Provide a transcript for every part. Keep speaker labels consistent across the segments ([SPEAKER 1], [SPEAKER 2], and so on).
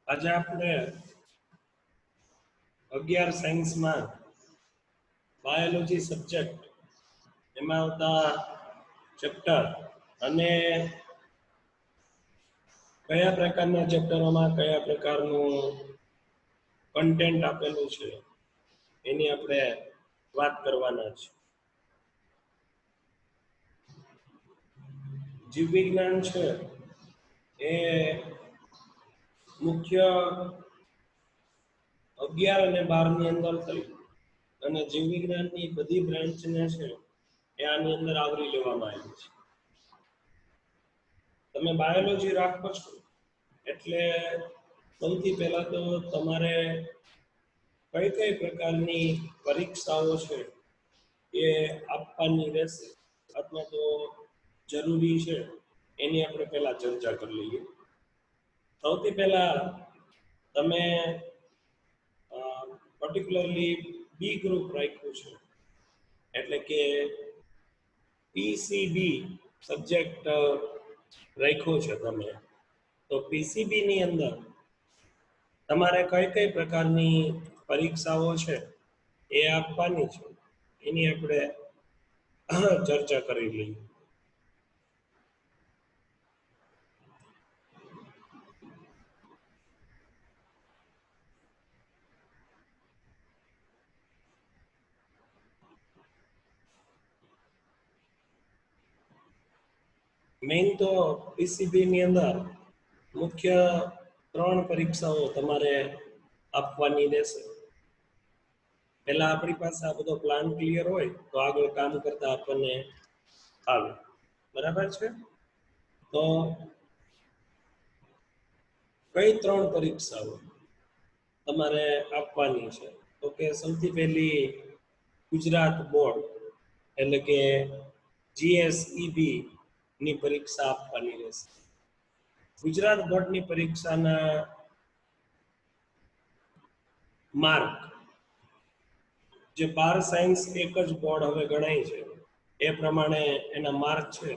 [SPEAKER 1] આજે આપણે 11 સાયન્સમાં બાયોલોજી સબ્જેક્ટ એમાં આવતા ચેપ્ટર અને કયા પ્રકારના ચેપ્ટરોમાં કયા પ્રકારનું કન્ટેન્ટ આપેલું છે એની આપણે વાત કરવાના છે. જીવ વિજ્ઞાન છે એ મુખ્ય 11 અને 12 ની અંદર થઈ અને જીવ વિજ્ઞાનની બધી બ્રાન્ચને છે એ આની અંદર આવરી લેવામાં આવી છે. તમે બાયોલોજી રાખો છો એટલે સૌથી પહેલા તો તમારે કઈ કઈ પ્રકારની પરીક્ષાઓ છે એ આપવાની રહેશે અથવા તો જરૂરી છે એની આપણે પહેલા ચર્ચા કરી લઈએ. સૌથી પહેલા તમે પર્ટિક્યુલરલી બી ગ્રુપ રાખ્યું છે એટલે કે પીસીબી સબ્જેક્ટ રાખ્યો છે તમે, તો પીસીબી ની અંદર તમારે કઈ કઈ પ્રકારની પરીક્ષાઓ છે એ આપવાની છે એની આપણે ચર્ચા કરી લઈએ. મેઇન તો પીસીબી ની અંદર મુખ્ય 3 પરીક્ષાઓ તમારે આપવાની રહેશે. પહેલા આપણી પાસે આ બધો પ્લાન ક્લિયર હોય તો આગળ કામ કરતા આપણને આવે. બરાબર છે? તો કઈ 3 પરીક્ષાઓ તમારે આપવાની છે? તો કે સૌથી પહેલી ગુજરાત બોર્ડ એટલે કે જીએસઈબી ની પરીક્ષા આપવાની રહેશે. ગુજરાત બોર્ડની પરીક્ષાના માર્ક જે 12 સાયન્સ એક જ બોર્ડ હવે ગણાય છે એ પ્રમાણે એના માર્ક છે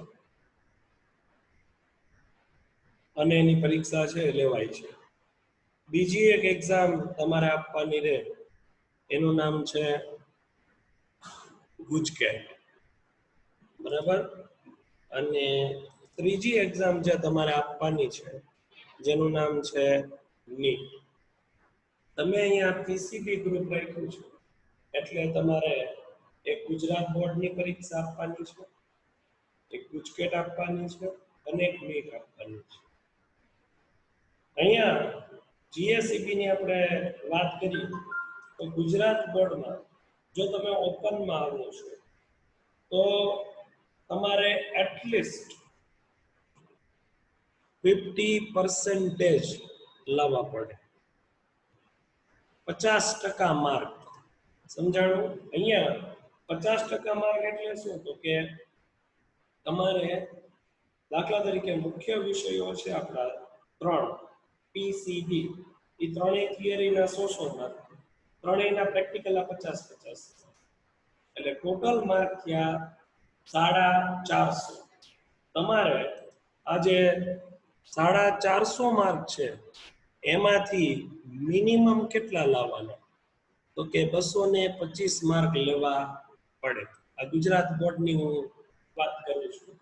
[SPEAKER 1] અને એની પરીક્ષા છે લેવાય છે. બીજી એક એક્ઝામ તમારે આપવાની રહે એનું નામ છે ગુજકેટ. બરાબર? અને ત્રીજી એક્ઝામ જે તમારે આપવાની છે જેનું નામ છે નીટ. તમે અહીંયા પીસીબી ગ્રુપ રાખ્યું છે એટલે તમારે એક ગુજરાત બોર્ડની પરીક્ષા આપવાની છે, એક ગુજકેટ આપવાની છે અને એક નીટ આપવાની છે. અહીંયા જીએસઈબી ની આપણે વાત કરીએ તો ગુજરાત બોર્ડમાં જો તમે ઓપનમાં આવો છો તો તમારે એટલીસ્ટ 50% લાવવા પડે. 50% માર્ક. સમજાણું? અહીંયા 50% માર્ક એટલે શું? તો કે તમારે દાખલા તરીકે મુખ્ય વિષયો છે આપણા 3 પીસીબી, એ ત્રણેય થિયરીના 100 માર્ક, ત્રણેયના પ્રેક્ટિકલના 50-50, એટલે ટોટલ માર્ક થયા 450. તમારે આજે 450 માર્ક છે એમાંથી મિનિમમ કેટલા લાવવાના? તો કે 225 માર્ક લેવા પડે. આ ગુજરાત બોર્ડની હું વાત કરું છું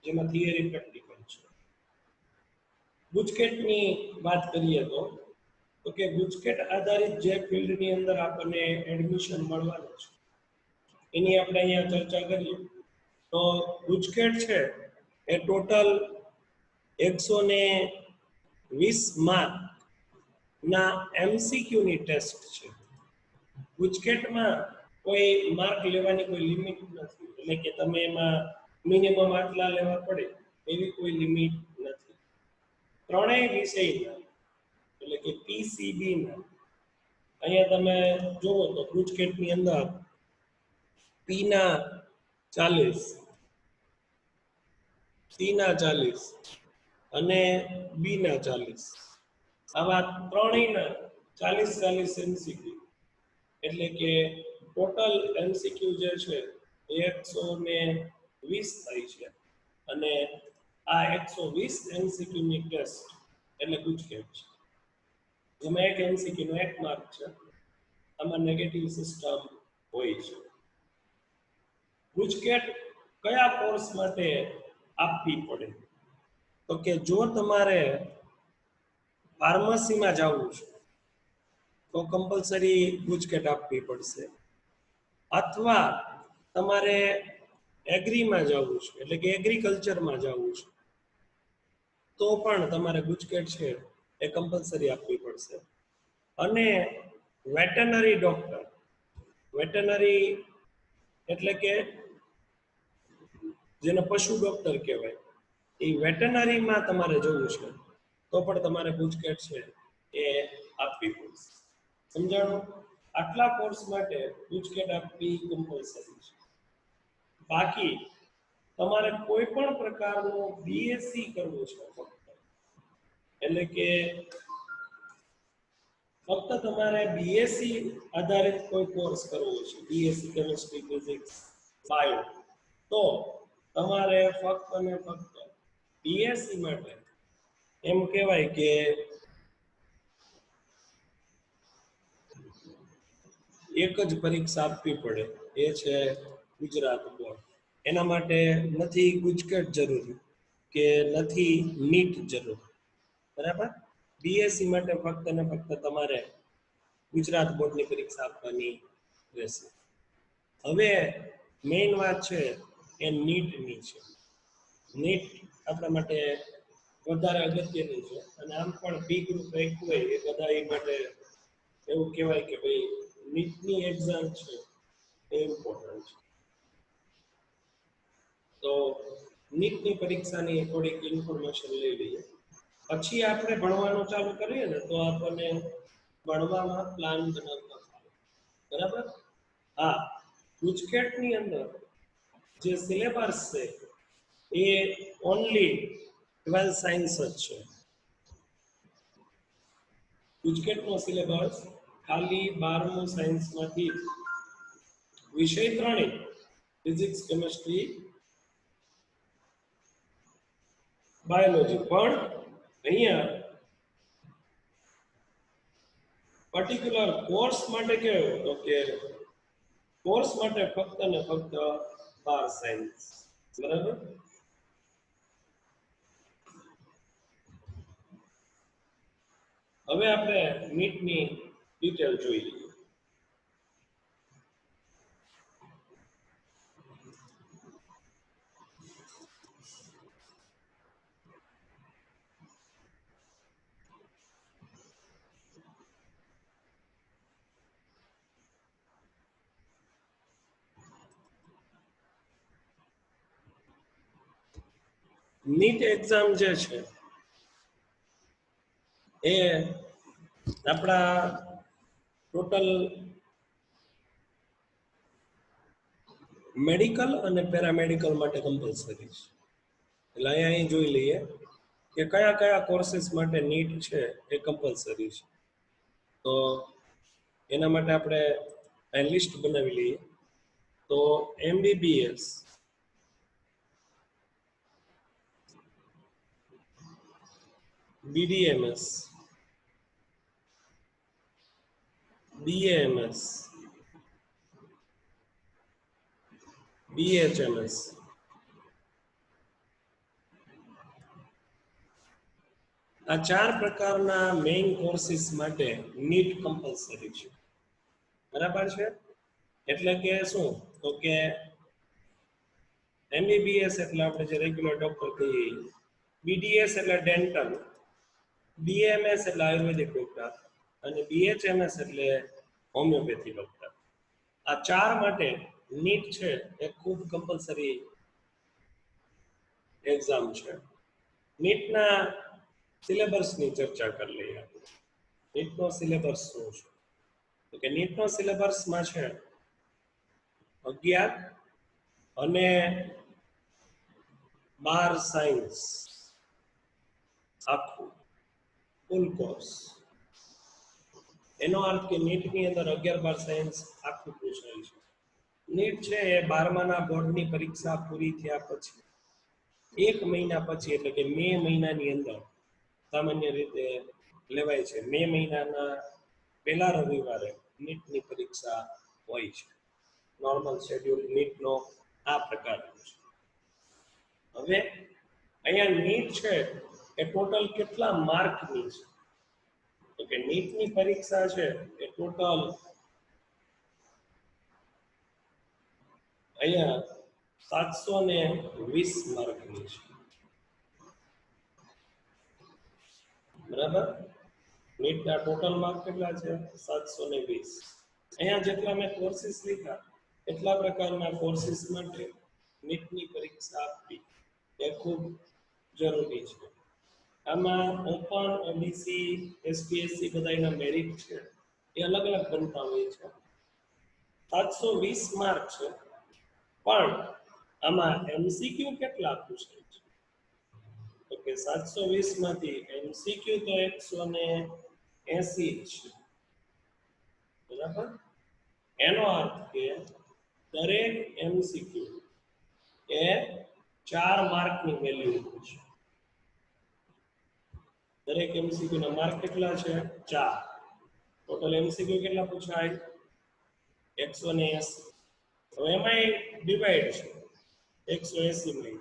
[SPEAKER 1] જેમાં થિયરી પ્રેક્ટિકલ છે. ગુજકેટની વાત કરીએ તો કે ગુજકેટ આધારિત જે ફિલ્ડની અંદર આપણને એડમિશન મળવાનું છે એની આપણે અહીંયા ચર્ચા કરીએ તો ગુજકેટ છે એ ટોટલ 120 માર્ક ના MCQ ની ટેસ્ટ છે. ગુજકેટમાં કોઈ માર્ક લેવાની કોઈ લિમિટ નથી, એટલે કે તમે એમાં મિનિમમ આટલા લેવા પડે એવી કોઈ લિમિટ નથી. ત્રણેય વિષયના એટલે કે પીસીબી ના અહીંયા તમે જુઓ તો ગુજકેટની અંદર પી ના 40, સી ના 40 અને બી ના 40, આવા ત્રણેયના 40-40 MCQ, એટલે કે ટોટલ MCQ જે છે એ 120 થાય છે અને આ 120 MCQ ની ટેસ્ટ એટલે ગુજકેટ છે. જેમાં એક MCQ નો 1 માર્ક છે, આમાં નેગેટિવ સિસ્ટમ હોય છે. ગુજકેટ કયા કોર્સ માટે આપવી પડે? તો કે જો તમારે ફાર્મસીમાં જવું છે તો કમ્પલસરી ગુજકેટ આપવી પડશે, અથવા તમારે એગ્રીમાં જવું છે એટલે કે એગ્રીકલ્ચરમાં જવું છે તો પણ તમારે ગુજકેટ છે એ કમ્પલસરી આપવી પડશે. અને વેટરનરી ડોક્ટર, વેટરનરી એટલે કે જેને પશુ ડોક્ટર કહેવાય, એ વેટરનરીમાં તમારે જવું છે તો પણ તમારે ગુજકેટ છે એ આપવી પડશે. સમજાણું? આટલા કોર્સ માટે ગુજકેટ આપવી કમ્પલસરી છે. બાકી તમારે કોઈ પણ પ્રકારનું બીએસસી કરવું છે ફક્ત, એટલે કે ફક્ત તમારે બીએસસી આધારિત કોઈ કોર્સ કરવો છે, બીએસસી કેમિસ્ટ્રી, ફિઝિક્સ, બાયો, તો તમારે ફક્ત અને ફક્ત બીએસસી માટે એમ કહેવાય કે એક જ પરીક્ષા આપવી પડે, એ છે ગુજરાત બોર્ડ. એના માટે નથી ગુજકેટ જરૂરી કે નથી નીટ જરૂરી, બરાબર? બીએસસી માટે ફક્ત ને ફક્ત તમારે ગુજરાત બોર્ડની પરીક્ષા આપવાની રહેશે. હવે મેઇન વાત છે એ નીટની છે. નીટ આપણા માટે વધારે અગત્યની છે, અને આમ પણ બી ગ્રુપ રાખ્યું હોય એ બધા એ માટે એવું કહેવાય કે ભાઈ નીટની એક્ઝામ છે એ ઇમ્પોર્ટન્ટ છે. તો નીટની પરીક્ષાની થોડીક ઇન્ફોર્મેશન લઈ લઈએ. પછી આપણે ભણવાનું ચાલુ કરીએ ને તો આપણને ભણવામાં પ્લાન બનાવતા ફાવે, બરાબર? હા, ગુજકેટની અંદર જે સિલેબસ છે એ ઓનલી 12 સાયન્સ જ છે. ગુજકેટનો સિલેબસ ખાલી 12મું સાયન્સમાંથી વિષય 3 ફિઝિક્સ, કેમિસ્ટ્રી, બાયોલોજી, પણ અહીંયા પર્ટિક્યુલર કોર્સ માટે કેવો તો કે કોર્સ માટે ફક્ત ને ફક્ત 12 સાયન્સ, બરાબર? હવે આપણે નીટની ડિટેલ જોઈ લઈએ. નીટ એક્ઝામ જે છે એ આપણા ટોટલ મેડિકલ અને પેરામેડિકલ માટે કમ્પલસરી છે. એટલે અહીં જોઈ લઈએ કે કયા કયા કોર્सेस માટે નીટ છે એ કમ્પલસરી છે. તો એના માટે આપણે આ લિસ્ટ બનાવી લઈએ. તો MBBS, BDMS, BAMS, BHMS, આ 4 પ્રકારના મેઇન કોર્સીસ માટે નીટ કમ્પલસરી છે, બરાબર છે? એટલે કે શું તો કે MBBS એટલે આપણે જે રેગ્યુલર ડોક્ટર કહીએ, BDS એટલે ડેન્ટલ, BAMS એટલે આયુર્વેદિક ડોક્ટર, અને BHMS એટલે હોમિયોપેથી ડોક્ટર. આ 4 માટે નીટ છે એ ખૂબ કમ્પલસરી એક્ઝામ છે. નીટના સિલેબસની ચર્ચા કરી લઈએ. નીટનો સિલેબસ શું છે? તો કે નીટનો સિલેબસમાં છે 11 અને 12 સાયન્સ આખું ફૂલ કોર્સ. એનો અર્થ કે નીટની અંદર 11-12 સાયન્સ આખું પૂછાય છે. નીટ છે એ 12માના બોર્ડની પરીક્ષા પૂરી થયા પછી 1 મહિના પછી એટલે કે મે મહિનાની અંદર સામાન્ય રીતે લેવાય છે. મે મહિનાના પહેલા રવિવારે નીટની પરીક્ષા હોય છે. નોર્મલ શેડ્યુલ નીટનો આ પ્રકારનો છે. હવે અહીંયા નીટ છે એ ટોટલ કેટલા માર્કની છે? તો કે નીટની પરીક્ષા છે એ ટોટલ અહીંયા 720 માર્કની છે. બરાબર, નીટના ટોટલ માર્ક કેટલા છે? 720. અહીંયા જેટલા મેં કોર્સિસ લીધા એટલા પ્રકારના કોર્સિસ માટે નીટની પરીક્ષા આપવી એ ખૂબ જરૂરી છે. આમાં ઓપન, ઓબીસી, એસપીએસસી બધાના મેરિટ છે એ અલગ અલગ બનતા હોય છે. 720 માર્ક છે, પણ આમાં એમસીક્યુ કેટલા પૂછાય છે? તો કે 720 માંથી એમસીક્યુ તો 180 છે. બરાબર, એનો અર્થ કે દરેક એમસીક્યુ એ 4 માર્કની વેલ્યુ છે. દરેક એમસીક્યુ ના માર્ક કેટલા છે? 4. ટોટલ એમસીક્યુ કેટલા પૂછાય? 180. તો એમાં ડિવાઈડ છે 180 માં.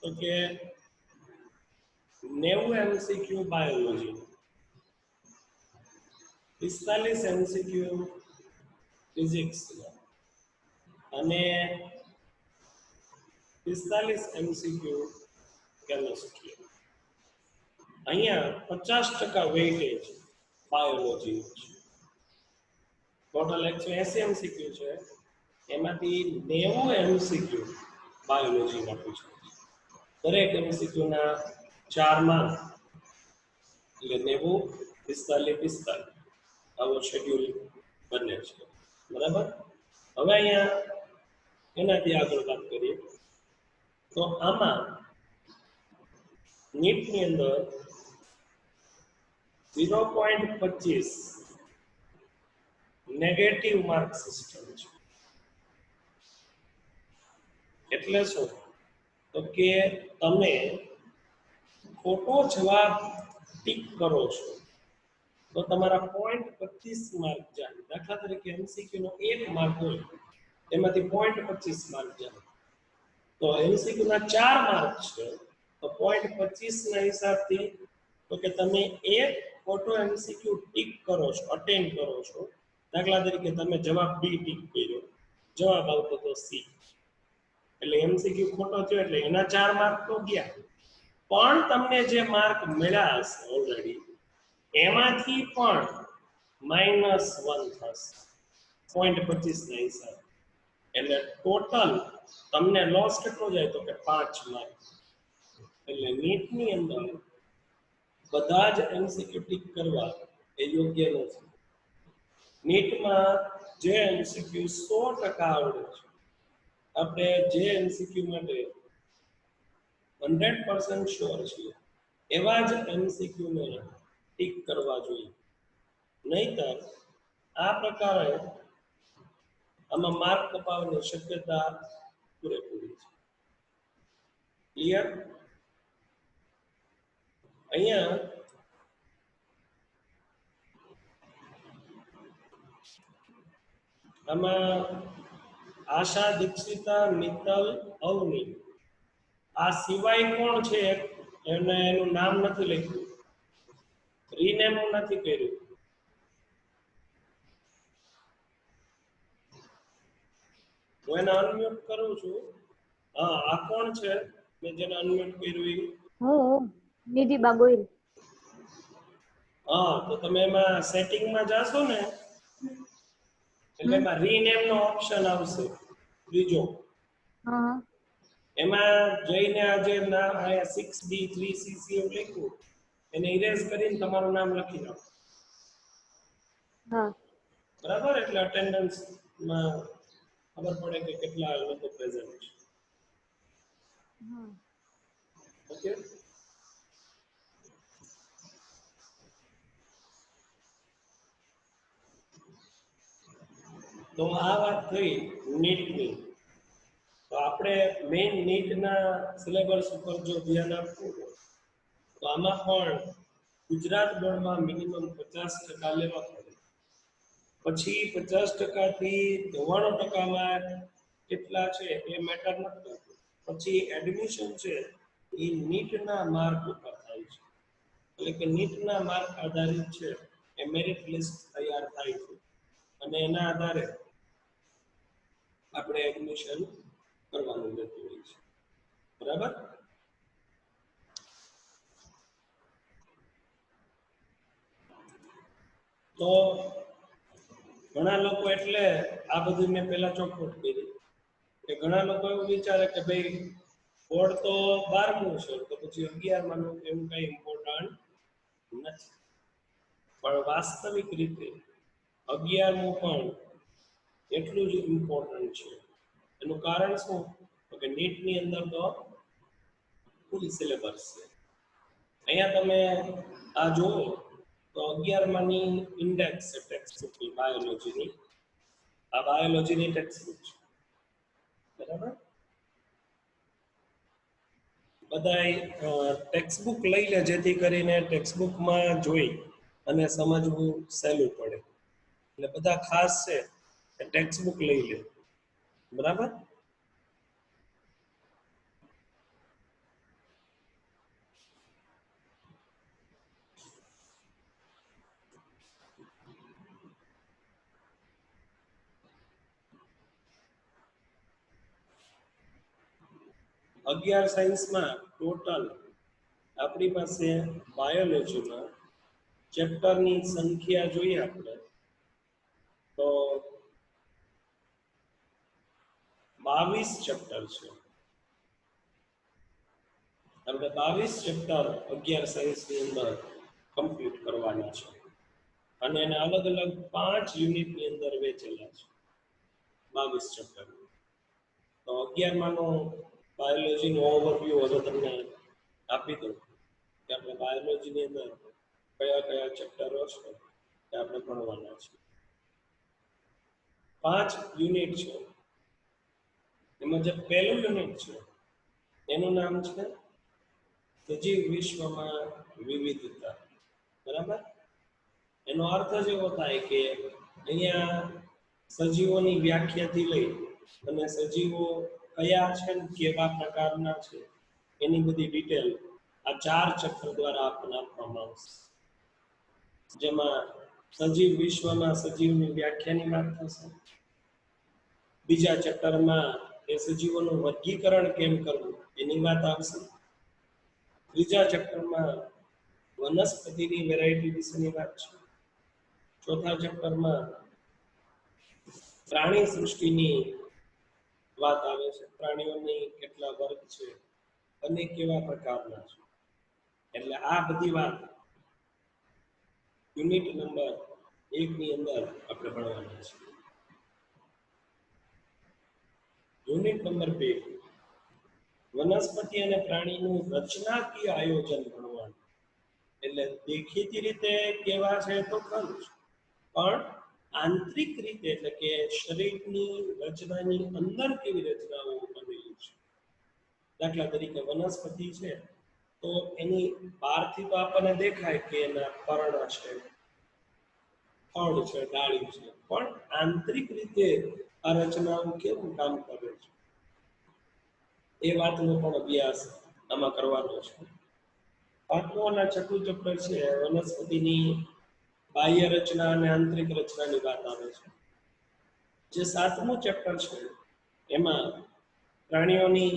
[SPEAKER 1] તો કે 90 એમસીક્યુ બાયોલોજી, 45 એમસીક્યુ ફિઝિક્સ અને 45 એમસીક્યુ કેમિસ્ટ્રી. અહીંયા 50% વેઇટેજ બાયોલોજી છે. ટોટલ 180 એમસીક્યુ છે, એમાંથી 90 એમસીક્યુ બાયોલોજીના પૂછાય છે. દરેક એમસીક્યુ ના 4 માર્ક, એટલે 90, 45, 45 આવો શેડ્યુલ બને છે. બરાબર, હવે અહીંયા એનાથી આગળ વાત કરીએ તો આમાં નીટની અંદર 0.25 નેગેટિવ માર્ક સિસ્ટમ છે. એટલે શું? તો કે તમે ખોટો જવાબ ટીક કરો છો તો તમારા 0.25 માર્ક જાય. દાખલા તરીકે એમસીક્યુ નો 1 માર્ક હોય, એમાંથી 0.25 માર્ક જાય. તો એમસીક્યુ ના 4 માર્ક છે, તો 0.25 ના હિસાબથી તો કે તમે એક ખોટો એમસીક્યુ ટીક કરો છો, અટેન્ડ કરો છો. દાખલા તરીકે તમે જવાબ બી ટીક કર્યો, જવાબ આવતો તો સી, એટલે એમસીક્યુ ખોટો થયો, એટલે એના 4 માર્ક તો ગયા. પણ તમને જે માર્ક મળ્યા હશે ઓલરેડી, એમાંથી પણ -1 થશે 0.25 ના હિસાબે. એટલે ટોટલ તમને લોસ કેટલો જાય? તો કે 5 માર્ક. એટલે નીટની અંદર બધા જ એમસીક્યુ ટીક કરવા એ યોગ્ય નથી. નીટમાં જે એમસીક્યુ 100% આવડે છે, આપણે જે એમસીક્યુ માટે 100% શ્યોર છીએ એવા જ એમસીક્યુ ને ટીક કરવા જોઈએ. નહીતર આ પ્રકારે આમાં માર્ક કપાવવાની શક્યતા પૂરેપૂરી છે. ક્લિયર? અહીંયા આમાં આશા, દીક્ષિતા, મિત્તલ, અવની, આ સિવાય કોણ છે એને એનું નામ નથી લખ્યું, રીનેમ નથી કર્યું. હું એને અનમ્યુટ કરું છું. હા, આ કોણ છે મેં જેને અનમ્યુટ કર્યું?
[SPEAKER 2] હું નિધિ બાગોઈલ.
[SPEAKER 1] હા, તો તમે એમાં સેટિંગમાં જાશો ને, એટલે એમાં રીનેમ નો ઓપ્શન આવશે ત્રીજો.
[SPEAKER 2] હા,
[SPEAKER 1] એમાં જઈને આજે નામ આયા 6D 3CC એવું લખ્યું, એને ઇરેઝ કરીને તમારું નામ લખી નાખો.
[SPEAKER 2] હા,
[SPEAKER 1] બરાબર, એટલે અટેન્ડન્સ માં ખબર પડે કે કેટલા લોકો પ્રેઝન્ટ છે.
[SPEAKER 2] હા.
[SPEAKER 1] ઓકે, તો આ વાત થઈ નીટની. તો આપણે મેઇન નીટના સિલેબસ ઉપર જો ધ્યાન આપવું તો આમાં પણ ગુજરાત બોર્ડમાં મિનિમમ 50% લેવા પડે. પછી 50% થી 94%માં કેટલા છે એ મેટર નથી કરતું. પછી એડમિશન છે એ નીટના માર્ક ઉપર થાય છે. એટલે કે નીટના માર્ક આધારિત છે એ મેરિટ લિસ્ટ તૈયાર થાય છે અને એના આધારે આપણે એડમિશન કરવાનું રહેતું હોય છે. બરાબર? તો ઘણા લોકો એટલે આ બધું મેં પહેલા ચોખવટ કરી કે ઘણા લોકો એવું વિચારે કે ભાઈ બોર્ડ તો 12મું છે તો પછી 11માનું એવું કઈ ઇમ્પોર્ટન્ટ નથી. પણ વાસ્તવિક રીતે 11મું પણ એટલું જ ઇમ્પોર્ટન્ટ છે. એનું કારણ શું? તો કે નીટની અંદર તો ફૂલ સિલેબસ છે. અહીંયા તમે આ જુઓ તો 11માની ઇન્ડેક્સ છે ટેક્સ્ટબુકની બાયોલોજીની. આ બાયોલોજીની ટેક્સ્ટબુક છે. બરાબર? બધાય ટેક્સ્ટબુક લઈ લે જેથી કરીને ટેક્સ્ટબુકમાં જોઈ અને સમજવું સહેલું પડે. એટલે બધા ખાસ છે એ ટેક્સ્ટબુક લઈ લે. બરાબર? 11 સાયન્સમાં ટોટલ આપણી પાસે બાયોલોજીમાં ચેપ્ટરની સંખ્યા જોઈએ આપણે તો 22 ચેપ્ટર છે. આપણે 22 ચેપ્ટર 11 સાયન્સની અંદર કમ્પ્લીટ કરવાના છે અને એને અલગ અલગ 5 યુનિટની અંદર વહેંચેલા છે. 22 ચેપ્ટર. તો 11માનો બાયોલોજીનો ઓવરવ્યુ હવે તમને આપી દઉં કે આપણે બાયોલોજીની અંદર કયા કયા ચેપ્ટરો છે તે આપણે ભણવાના છે. 5 યુનિટ છે. એમાં જે પહેલું યુનિટ છે એનું નામ છે સજીવ વિશ્વમાં વિવિધતા. બરાબર? એનો અર્થ જ એવો થાય કે અહીંયા સજીવોની વ્યાખ્યાથી લઈ અને સજીવો કયા છે ને કેવા પ્રકારના છે એની બધી ડિટેલ આ 4 ચેપ્ટર દ્વારા આપણને આપવામાં આવશે. જેમાં સજીવ વિશ્વમાં સજીવની વ્યાખ્યાની વાત થશે. બીજા ચેપ્ટરમાં એ સજીવોનું વર્ગીકરણ કેમ કરવું એની વાત આવશે. ત્રીજા ચેપ્ટરમાં વનસ્પતિની વેરાયટી વિશેની વાત છે. ચોથા ચેપ્ટરમાં પ્રાણી સૃષ્ટિની વાત આવે છે. પ્રાણીઓની કેટલા વર્ગ છે અને કેવા પ્રકારના છે. એટલે આ બધી વાત યુનિટ નંબર 1 ની અંદર આપણે ભણવાના છે. યુનિટ નંબર 2 વનસ્પતિ અને પ્રાણીનું રચનાકીય આયોજન ભણવાનું. એટલે દેખીતી રીતે કેવા છે તો ખરું જ, પણ આંતરિક રીતે એટલે કે શરીરની રચનાની અંદર કેવી રચનાઓ બનેલી છે. દાખલા તરીકે વનસ્પતિ છે તો એની બહારથી તો આપણને દેખાય કે એના પર્ણ છે, ફળ છે, ડાળી છે, પણ આંતરિક રીતે આ રચનાઓ કેવું કામ કરે છે એ વાતનો પણ અભ્યાસ આમાં કરવાનો છે. 5મું અને 6મું ચેપ્ટર છે વનસ્પતિની બાહ્ય રચના અને આંતરિક રચનાની વાત આવે છે. જે 7મું ચેપ્ટર છે એમાં પ્રાણીઓની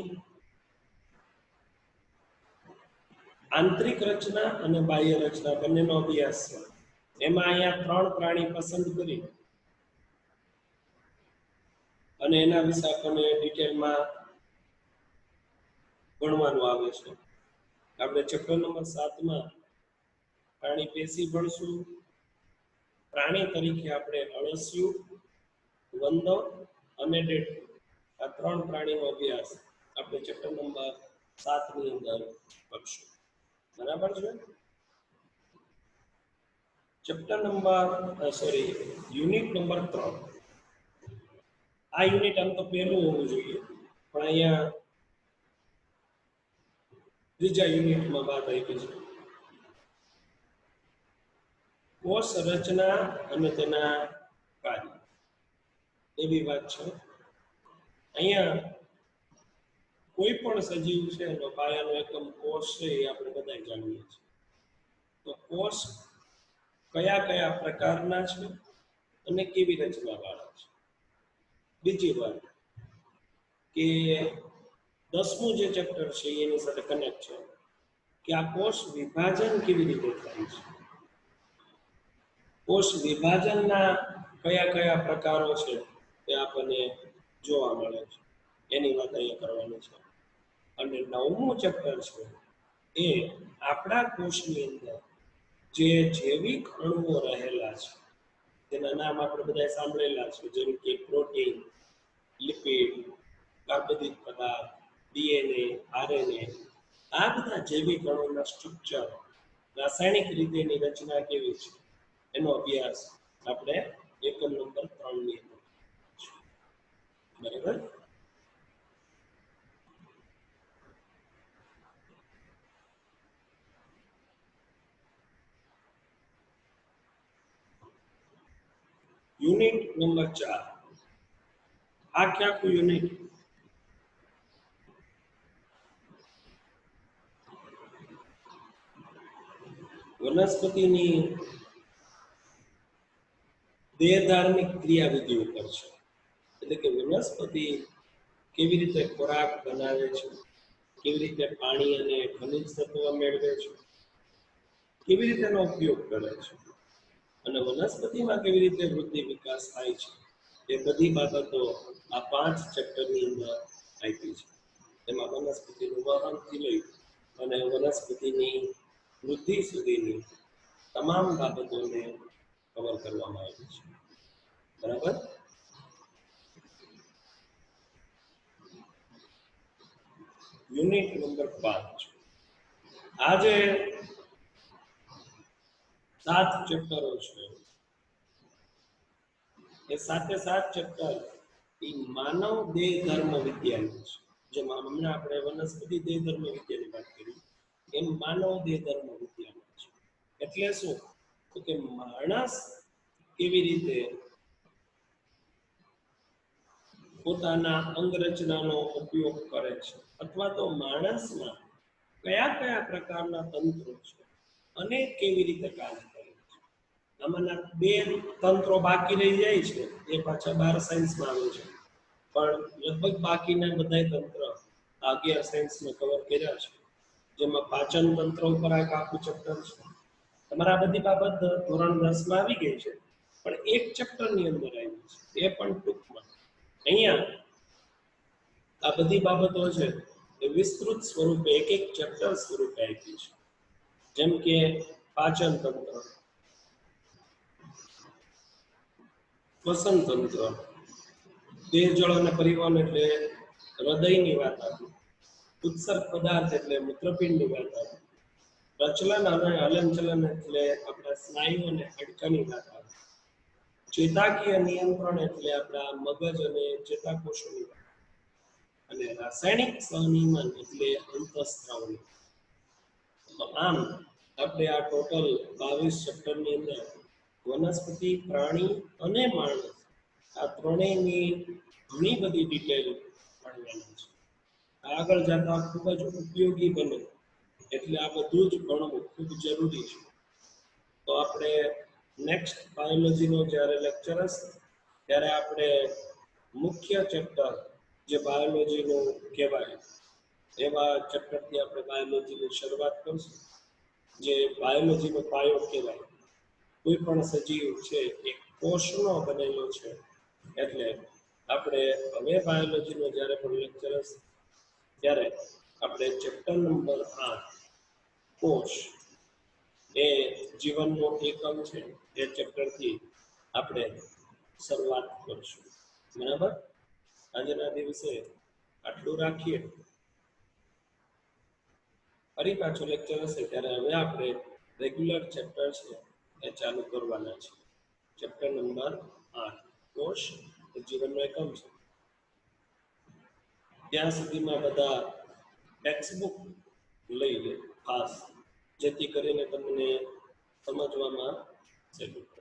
[SPEAKER 1] આંતરિક રચના અને બાહ્ય રચના બંનેનો અભ્યાસ છે. એમાં અહીંયા 3 પ્રાણી પસંદ કરી અને એના વિશે આપણને ડિટેલમાં ભણવાનું આવે છે. આપણે ચેપ્ટર નંબર 7માં પ્રાણી પેશી ભણશું. પ્રાણી તરીકે આપણે અળસિયું, વંદો અને ડેટુ આ 3 પ્રાણીનો અભ્યાસ આપણે ચેપ્ટર નંબર 7ની અંદર કરશું. બરાબર છે? Chapter number unit number 3. આ યુનિટ આમ તો પહેલું હોવું જોઈએ પણ અહીંયા ત્રીજા યુનિટમાં વાત આવી છે. કોષ રચના અને તેના કાર્ય એવી વાત છે. અહીંયા કોઈ પણ સજીવ છે એનો પાયાનો એકમ કોષ છે એ આપણે બધા જાણીએ છીએ. તો કોષ કયા કયા પ્રકારના છે અને કેવી રચના વાળા છે. બીજી વાત કે 10મું જે ચેપ્ટર છે એની સાથે કનેક્ટ છે કે આ કોષ વિભાજન કેવી રીતે થાય છે. કોષ વિભાજનના કયા કયા પ્રકારો છે એ આપણને જોવા મળે છે એની વાત અહીંયા કરવાની છે. અને 9મું ચેપ્ટર છે એ આપણા કોષની અંદર જે જૈવિક અણુઓ રહેલા છે તેના નામ આપણે બધા સાંભળેલા છે, જેમ કે પ્રોટીન, લિપિડ, કાર્બોદિત પદાર્થ, ડીએનએ, આરએનએ, આ બધા જૈવિક અણુઓના સ્ટ્રક્ચર, રાસાયણિક રીતેની રચના કેવી છે એનો અભ્યાસ આપણે એકમ નંબર 3 ની અંદર બરાબર. યુનિટ નંબર 4 આ ક્યાંકું યુનિટ વનસ્પતિની દેહધાર્મિક ક્રિયાવિધિ ઉપર છે. એટલે કે વનસ્પતિ કેવી રીતે ખોરાક બનાવે છે, કેવી રીતે પાણી અને ખનિજ તત્વ મેળવે છે, કેવી રીતે એનો ઉપયોગ કરે છે અને વનસ્પતિમાં કેવી રીતે વૃદ્ધિ વિકાસ થાય છે, એ બધી બાબતો આ 5 ચેપ્ટરની અંદર આપી છે. એમાં વનસ્પતિનું વહનથી લઈ અને વનસ્પતિની વૃદ્ધિ સુધીની તમામ બાબતોને કવર કરવામાં આવી છે. બરાબર. યુનિટ નંબર 5 આ જે 7 ચેપ્ટરો છે એ 7 ચેપ્ટર એ માનવ દેહ ધર્મ વિદ્યાનું છે. જેમાં હમણાં આપણે વનસ્પતિ દેહ ધર્મ વિદ્યાની વાત કરી એમ માનવ દેહ ધર્મ વિદ્યાનું છે. એટલે શું તો કે માણસ કેવી રીતે પોતાના અંગરચનાનો ઉપયોગ કરે છે અથવા તો માણસમાં કયા કયા પ્રકારના તંત્રો છે અને કેવી રીતે કામ કરે છે. આમાંના 2 તંત્રો બાકી રહી જાય છે એ પાછા 12 સાયન્સમાં આવે છે, પણ લગભગ બાકીના બધા તંત્ર 11 સાયન્સમાં કવર કર્યા છે. જેમાં પાચન તંત્ર ઉપર એક આખું ચેપ્ટર છે. તમારે આ બધી બાબત ધોરણ 10 માં આવી ગઈ છે, પણ એક ચેપ્ટરની અંદર આવી છે એ પણ ટૂંકમાં અહીંયા આ બધી બાબતો છે એ વિસ્તૃત સ્વરૂપે એક એક ચેપ્ટર સ્વરૂપે આપી છે. જેમ કે પાચન તંત્ર, શ્વસન તંત્ર, દેહ જળ અને પરિવહન એટલે હૃદયની વાત આપી, ઉત્સર્ગ પદાર્થ એટલે મૂત્રપિંડની વાત આપી, પ્રચલન અને હલનચલન એટલે આપણા સ્નાયુ અને હાડકાની વાત આપી, ચેતાકીય નિયંત્રણ એટલે આપણા મગજ અને ચેતાકોષોની વાત, અને રાસાયણિક સહનિયમન એટલે અંતઃસ્ત્રાવની. તો આમ આપણે આ ટોટલ 22 ચેપ્ટરની અંદર વનસ્પતિ, પ્રાણી અને માણસ આ ત્રણેયની ઘણી બધી ડિટેલ ભણવાની છે. આગળ જતા ખૂબ જ ઉપયોગી બને એટલે આ બધું જ ભણવું ખૂબ જરૂરી છે. તો આપણે નેક્સ્ટ બાયોલોજીનો જ્યારે લેક્ચર હશે ત્યારે આપણે મુખ્ય ચેપ્ટર જે બાયોલોજીનું કહેવાય એવા ચેપ્ટરથી આપણે બાયોલોજીની શરૂઆત કરીશું. જે બાયોલોજીનો પાયો કહેવાય. કોઈ પણ સજીવ છે એ કોષનો બનેલો છે, એટલે આપણે હવે બાયોલોજીનો જ્યારે પણ લેક્ચર હશે ત્યારે આપણે ચેપ્ટર નંબર 8 કોષ એ જીવનનો એકમ છે એ ચેપ્ટરથી આપણે શરૂઆત કરીશું. બરાબર. આજના દિવસે આટલું રાખીએ. ફરી પાછો લેક્ચર હશે ત્યારે હવે આપણે રેગ્યુલર ચેપ્ટર છે એ ચાલુ કરવાના છે. ચેપ્ટર નંબર 8 કોષ એ જીવનનો એકમ છે. ત્યાં સુધીમાં બધા ટેક્સ્ટબુક લઈ લે ખાસ, જેથી કરીને તમને સમજવામાં ચલો.